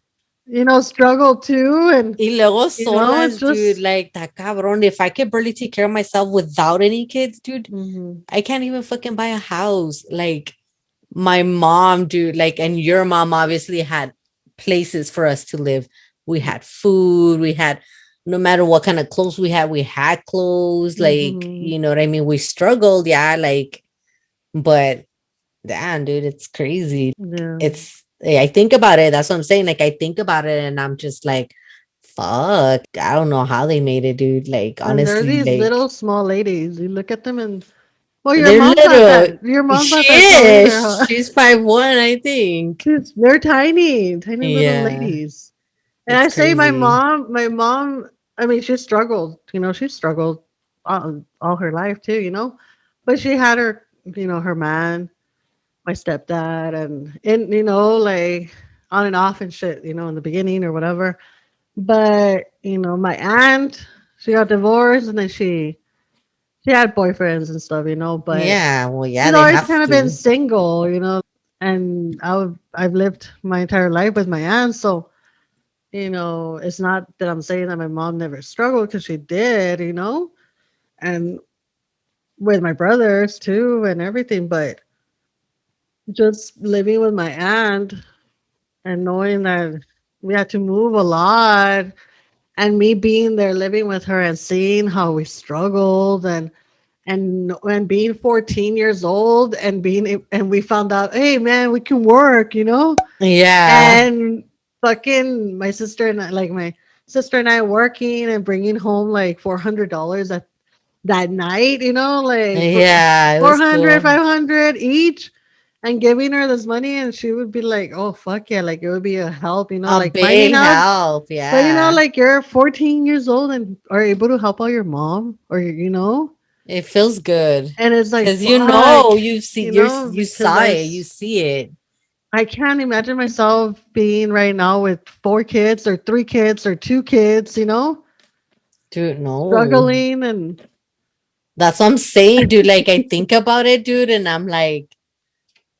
dude, struggled too. And, y luego it's solas, dude, just, like, that cabrón. If I could barely take care of myself without any kids, dude, mhm, I can't even fucking buy a house. Like, my mom, dude, like, and your mom obviously had places for us to live. We had food, we had, no matter what kind of clothes we had clothes, like, mhm, you know what I mean? We struggled, yeah, like, but damn, dude, it's crazy. yeah. I think about it. That's what I'm saying. Like, I think about it and I'm just like, fuck, I don't know how they made it, dude. Like, And they're honestly, these like, little small ladies. You look at them and, well, your they're mom's not little. that. Your mom's She not that tall either, is. huh? She's 5'1", I think. They're tiny, tiny little Yeah, ladies. And it's I say crazy. my mom, I mean, she struggled, she struggled all her life too, but she had her, her man, my stepdad, and, like on and off and shit, in the beginning or whatever. But, my aunt, she got divorced and then she had boyfriends and stuff, but Yeah, well, yeah, she's they always have kind of been to. single, and I've lived my entire life with my aunt, so it's not that I'm saying that my mom never struggled because she did, and with my brothers too and everything, but just living with my aunt and knowing that we had to move a lot and me being there living with her and seeing how we struggled and being 14 years old and we found out, hey man, we can work, Yeah, and fucking my sister and I working and bringing home like $400 that night, like for yeah, it four was hundred, cool. 500 each, and giving her this money, and she would be like, oh fuck yeah, like it would be a help, A like finding big out. help. But Yeah, like you're 14 years old and are able to help out your mom or it feels good and it's like because you fuck, know you see you because saw it, you see it, I can't imagine myself being right now with 4 kids or 3 kids or 2 kids, dude. No, struggling and that's what I'm saying, dude. Like, I think about it, dude, and I'm like,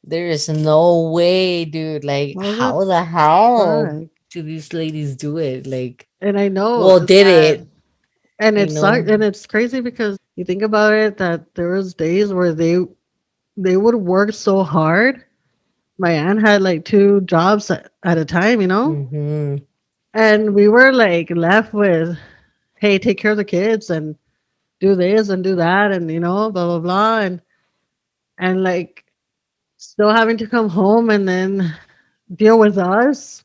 there is no way, dude. Like, all the how the hell fuck. do these ladies do it? Like, And I know well, did that, it? and You know? it's crazy because you think about it that there was days where they would work so hard. My aunt had like 2 jobs at a time, Mm-hmm. and we were like left with, hey, take care of the kids and do this and do that and blah blah blah and like still having to come home and then deal with us.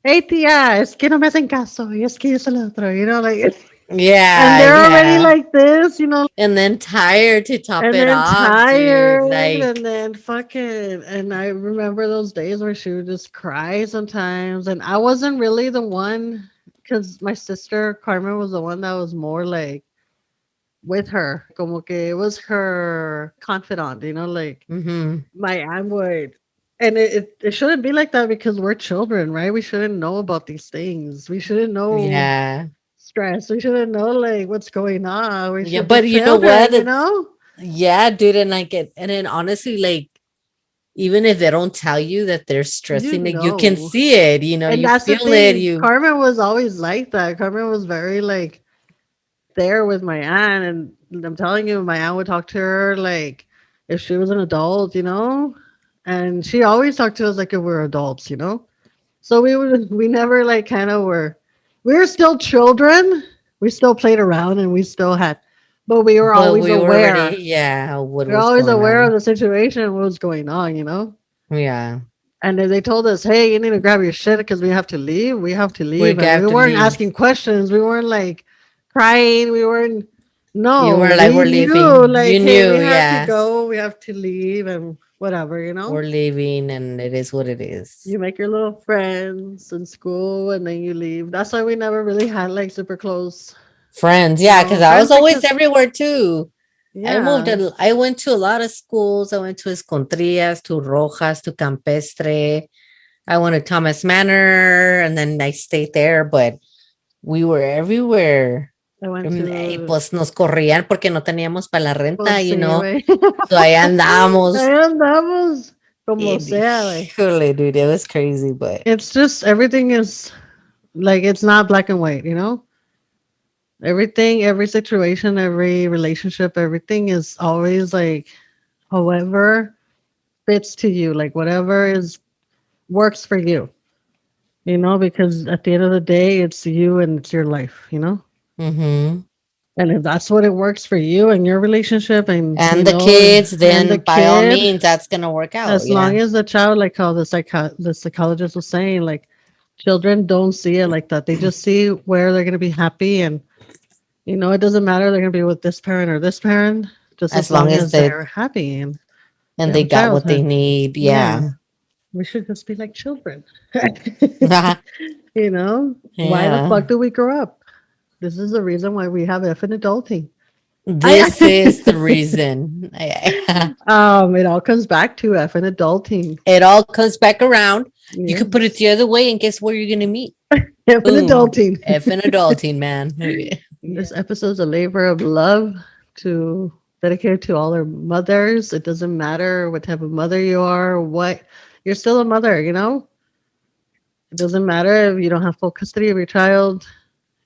Hey tía, es que no me hacen caso, y es que eso lo otro, like, and Yeah, they're already yeah. like this, And then tired to top and it then off, tired, dude. and Like, then fucking, and I remember those days where she would just cry sometimes, and I wasn't really the one, because my sister Carmen was the one that was more like with her, como que it was her confidant, like mm-hmm. my aunt would. And it shouldn't be like that because we're children, right? We shouldn't know about these things. We shouldn't know Yeah. stress. We shouldn't know like what's going on. We Yeah, should be but you know what? children, Yeah, dude, and like it, and then honestly, like, even if they don't tell you that they're You stressing, like, you can know. see it, you know, And you that's the feel it, thing. you Carmen was always like that. Carmen was very like there with my aunt, and I'm telling you, my aunt would talk to her like if she was an adult, and she always talked to us like if we were adults, So we never like kind of we were still children. We still played around and we still had, but we were but always we were already, aware. yeah, what We were was always going aware of on. the situation and what was going on, Yeah. And then they told us, "Hey, you need to grab your shit because we have to leave. We have to We leave." And we got to weren't leave. asking questions. We weren't like crying. We weren't. You No, were like, we we're knew leaving. like, You hey, we knew, have to yeah. go. We have to leave and whatever, We're leaving and it is what it is. You make your little friends in school and then you leave. That's why we never really had like super close Friends, yeah, because I was Friends always because everywhere too. yeah. I went to a lot of schools. I went to Escontrias, to Rojas, to Campestre. I went to Thomas Manor, and then I stayed there, but we were everywhere. I went Y to pues nos corrían porque no teníamos para la renta, pues you sí, know. güey. So ahí andamos. Ahí andamos como And sea, güey. híjole, dude, it was crazy, but It's just everything is like it's not black and white, you know? Everything, every situation, every relationship, everything is always like however fits to you, like whatever is works for you, you know, because at the end of the day, it's you and it's your life, you know? mm-hmm. And if that's what it works for you and your relationship and, you And the know, kids, and the then by all kid, means, that's gonna work out. as Yeah. long as the child, like how the psychologist was saying, like children don't see it like that. They just see where they're going to be happy and, you know, it doesn't matter they're going to be with this parent or this parent, just As as long long as as they're happy and they they have got what they childhood. need. Yeah, Yeah. we should just be like children. Yeah. You know, why the fuck do we grow up? This is the reason why we have F in adulting. This is the reason. It all comes back to F in adulting. It all comes back around. You could put it Yes. the other way, and guess where you're gonna meet? F in Boom. adulting. F and adulting, man. This episode's a labor of love to dedicate to all our mothers. It doesn't matter what type of mother you are, what you're still a mother, you know? It doesn't matter if you don't have full custody of your child,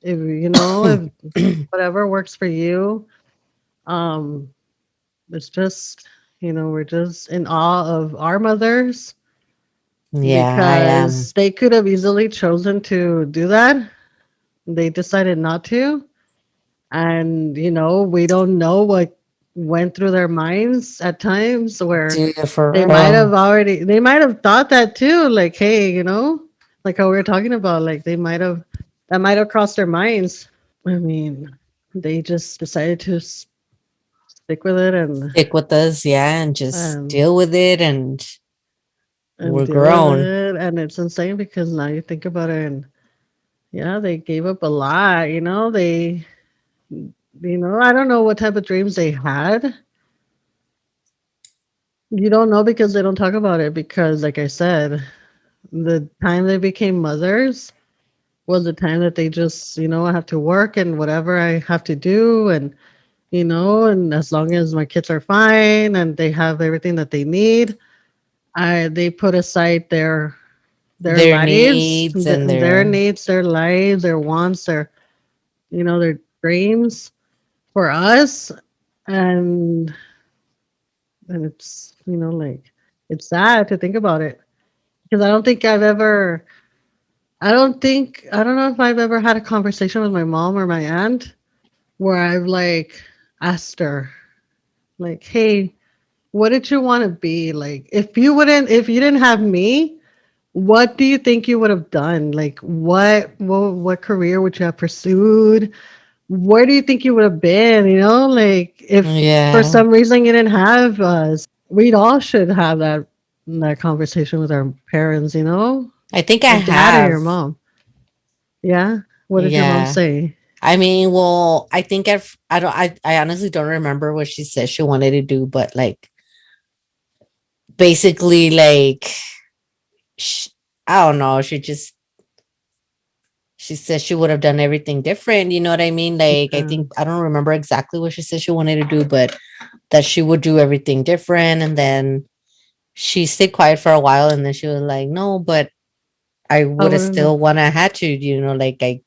if you know, if whatever works for you. Um, it's just, you know, we're just in awe of our mothers Yeah, I am. because they could have easily chosen to do that. They decided not to. And, you know, we don't know what went through their minds at times where Dude, for they might have real. already, they might have thought that too. Like, hey, you know, like how we were talking about, like they might have, that might have crossed their minds. I mean, they just decided to stick with it Stick with us, yeah, and just and deal with it, and and we're deal with grown. it. And it's insane because now you think about it, and yeah, they gave up a lot. You know, I don't know what type of dreams they had. You don't know because they don't talk about it. Because, like I said, the time they became mothers was the time that they just, you know, I have to work and whatever I have to do, and you know, and as long as my kids are fine and they have everything that they need, they put aside their Their lives, needs and their their needs, their lives, their wants, their, you know, their dreams for us. And it's, you know, like it's sad to think about it because I don't know if I've ever had a conversation with my mom or my aunt where I've like asked her, like, hey, what did you want to be? Like, if you didn't have me, what do you think you would have done? Like, what career would you have pursued? Where do you think you would have been? You know, like if for yeah. some reason you didn't have us, we'd all should have that conversation with our parents. You know, I think I your dad or your have. mom. Yeah. What did your mom Yeah. say? I mean, well, I think I honestly don't remember what she said she wanted to do, but like basically like sh I don't know, she said she would have done everything different, you know what I mean? Like I Yeah. think I don't remember exactly what she said she wanted to do, but that she would do everything different, and then she stayed quiet for a while, and then she was like, "No, but I I would have wouldn't know. still wanna had to, you know, like I."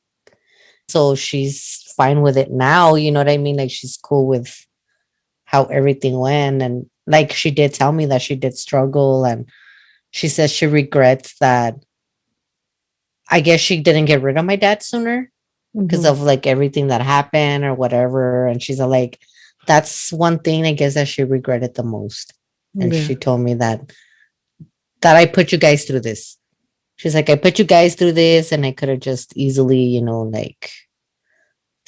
So she's fine with it now, you know what I mean? Like she's cool with how everything went, and like she did tell me that she did struggle, and she says she regrets that I guess she didn't get rid of my dad sooner because Mhm. of like everything that happened or whatever. And she's like, that's one thing I guess that she regretted the most. And Yeah. she told me that I put you guys through this. She's like, I put you guys through this, and I could have just easily, you know, like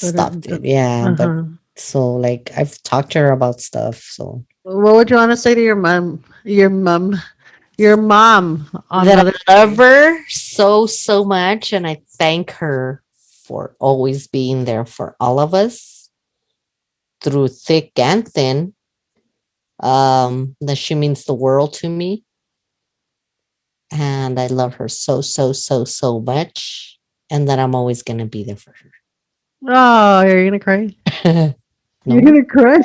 But stopped it. Yeah. But uh-huh. so like I've talked to her about stuff. So What would you want to say to your mom? Your mom on that Mother's I love Day. her so, so much. And I thank her for always being there for all of us through thick and thin. That she means the world to me. And I love her so, so, so, so much. And that I'm always going to be there for Oh, you're gonna cry. her. You're No. gonna cry.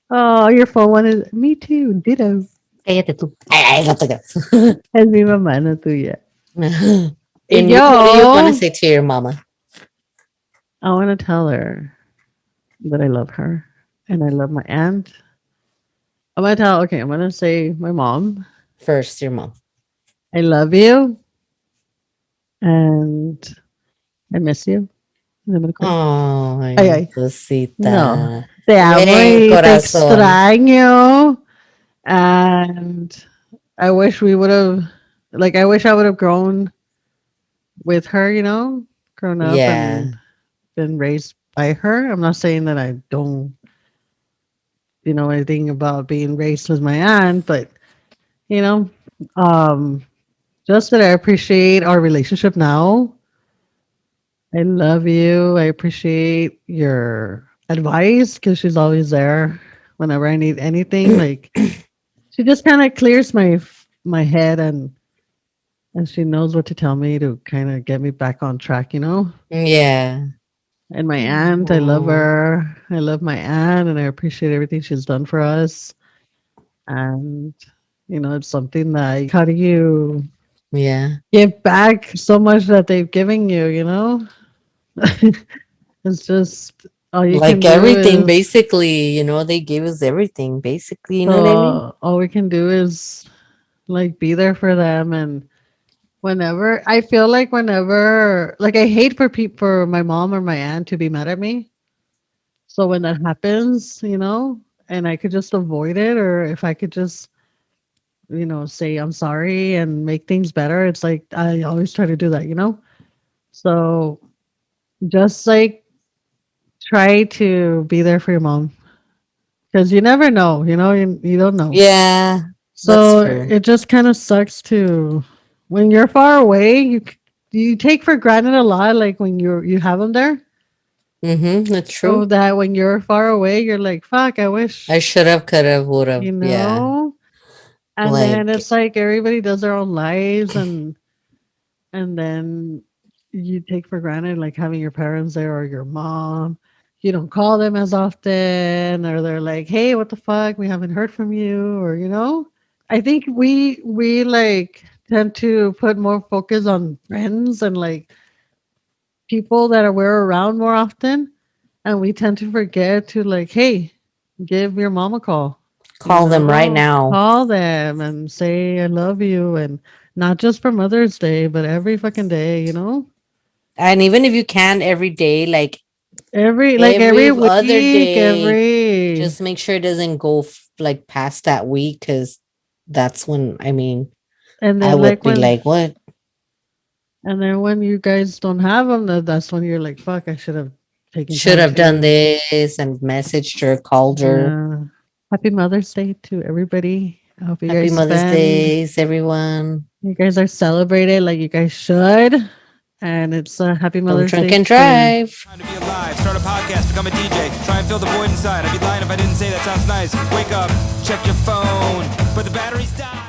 Oh, your phone wanted. Me too. Ditto. Cállate tú. Ay, no te creas. Es mi mamá, no tuya. And Y you, what do you want to yo, say to your mama? I want to tell her that I love her and I love my aunt. I'm gonna tell. Okay, I'm gonna say my mom. First, your mom. I love you and I miss you. And I'm gonna cry. Oh, Ay, ay, ay. No, cosita. te amo Ven, y te corazón. extraño. And I wish we would have, like, I wish I would have grown with her, grown up Yeah. and been raised by her. I'm not saying that I don't, anything about being raised with my aunt, but, you know, um, just that I appreciate our relationship now. I love you. I appreciate your advice because she's always there whenever I need anything. Like, she just kind of clears my head and she knows what to tell me to kind of get me back on track. Yeah. And my aunt, I love Oh, her. I love my aunt and I appreciate everything she's done for us. And it's something that how do you yeah. give back so much that they've given you? It's just all you can Like do everything, is basically, they gave us everything, basically, you know what I mean? all we can do is like be there for them. And whenever like I hate for my mom or my aunt to be mad at me. So when that happens, and I could just avoid it, or if I could just, say I'm sorry and make things better, it's like I always try to do that. So just like try to be there for your mom because you never know, you don't know. Yeah, that's So true. it just kind of sucks to when you're far away, you take for granted a lot, like when you have them there. Mm-hmm, that's So true. that when you're far away, you're like, fuck, I I wish, should have, could have, would have. you Yeah. know. And then Like, it's like everybody does their own lives and then you take for granted like having your parents there or your mom. You don't call them as often or they're like, "Hey, what the fuck? We haven't heard from you," or. I think we like tend to put more focus on friends and like people that we're around more often and we tend to forget to like, "Hey, give your mom a call." call them right now. Call them and say I love you and not just for Mother's Day, but every fucking day. And even if you can every day, like Every every other week, day, every just make sure it doesn't go like past that week because that's when, I mean, and I then would be like, what? when you guys don't have them, that's when you're like, fuck, I should have taken Should time have done to. this and messaged her, called her. Yeah. Happy Mother's Day to everybody. I hope Happy Mother's Days, everyone. you guys are celebrated like you guys should. And it's a happy Don't Mother's drink Day and to drive. Time to be alive, start a podcast, become a DJ, try and fill the void inside. I'd be lying if I didn't say that sounds nice. Wake up, check your phone, but the batteries die.